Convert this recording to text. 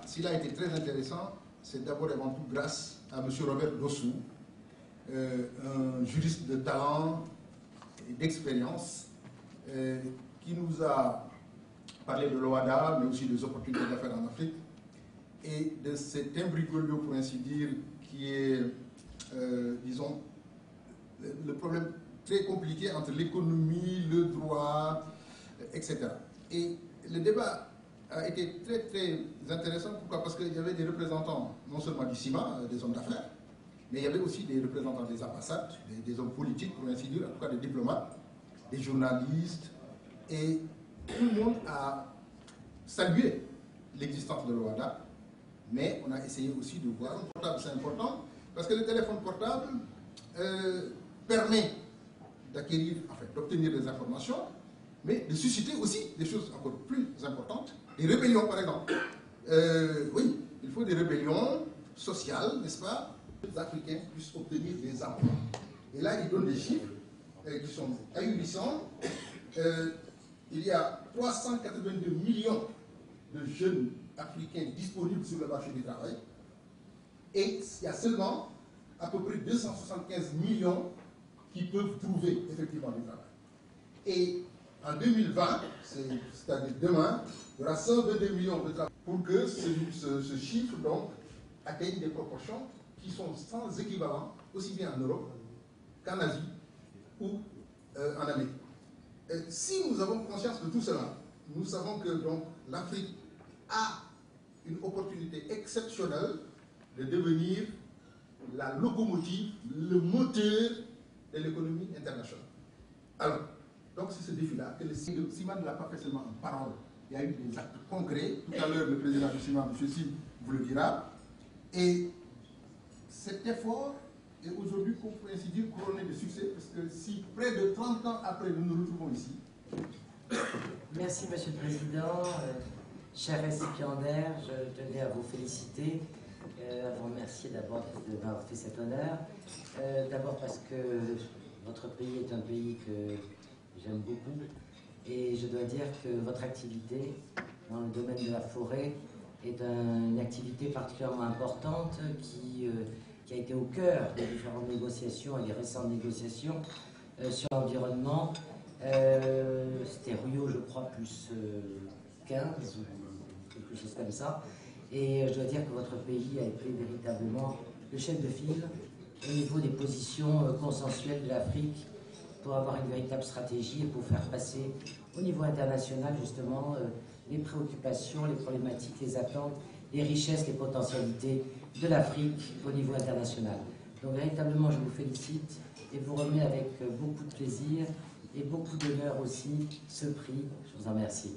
s'il a été très intéressant, c'est d'abord et avant tout grâce à M. Robert Dossou, un juriste de talent et d'expérience, qui nous a parlé de l'OHADA, mais aussi des opportunités d'affaires en Afrique, et de cet imbriglio, pour ainsi dire, qui est, disons, le problème très compliqué entre l'économie, le droit, etc. Et le débat a été très, très intéressant. Pourquoi? Parce qu'il y avait des représentants, non seulement du CIMA, des hommes d'affaires, mais il y avait aussi des représentants des ambassades, des hommes politiques, pour ainsi dire, en tout cas des diplomates, des journalistes, et tout le monde a salué l'existence de l'OHADA, mais on a essayé aussi de voir un portable, c'est important, parce que le téléphone portable permet d'acquérir, enfin, d'obtenir des informations, mais de susciter aussi des choses encore plus importantes, des rébellions par exemple. Oui, il faut des rébellions sociales, n'est-ce pas? Les Africains puissent obtenir des emplois. Et là, il donne des chiffres qui sont ahurissants. Il y a 382 millions de jeunes Africains disponibles sur le marché du travail. Et il y a seulement à peu près 275 millions qui peuvent trouver effectivement du travail. Et en 2020, c'est-à-dire demain, il y aura 122 millions de travailleurs pour que ce chiffre donc atteigne des proportions qui sont sans équivalent, aussi bien en Europe qu'en Asie ou en Amérique. Si nous avons conscience de tout cela, nous savons que donc l'Afrique a une opportunité exceptionnelle de devenir la locomotive, le moteur de l'économie internationale. Alors, donc c'est ce défi-là que le CIMA ne l'a pas fait seulement en parole. Il y a eu des actes concrets. Tout à l'heure, le président du CIMA, M. Sim, vous le dira. Et cet effort est aujourd'hui, pour ainsi dire, couronné de succès, parce que si près de 30 ans après, nous nous retrouvons ici. Merci, Monsieur le Président. Chers récipiendaires, je tenais à vous féliciter, à vous remercier d'abord de m'avoir fait cet honneur. D'abord parce que votre pays est un pays que j'aime beaucoup, et je dois dire que votre activité dans le domaine de la forêt est une activité particulièrement importante qui a été au cœur des différentes négociations et des récentes négociations sur l'environnement. C'était Rio, je crois, plus 15 ou quelque chose comme ça. Et je dois dire que votre pays a été véritablement le chef de file au niveau des positions consensuelles de l'Afrique pour avoir une véritable stratégie et pour faire passer au niveau international justement les préoccupations, les problématiques, les attentes, les richesses, les potentialités de l'Afrique au niveau international. Donc véritablement je vous félicite et vous remets avec beaucoup de plaisir et beaucoup d'honneur aussi ce prix. Je vous en remercie.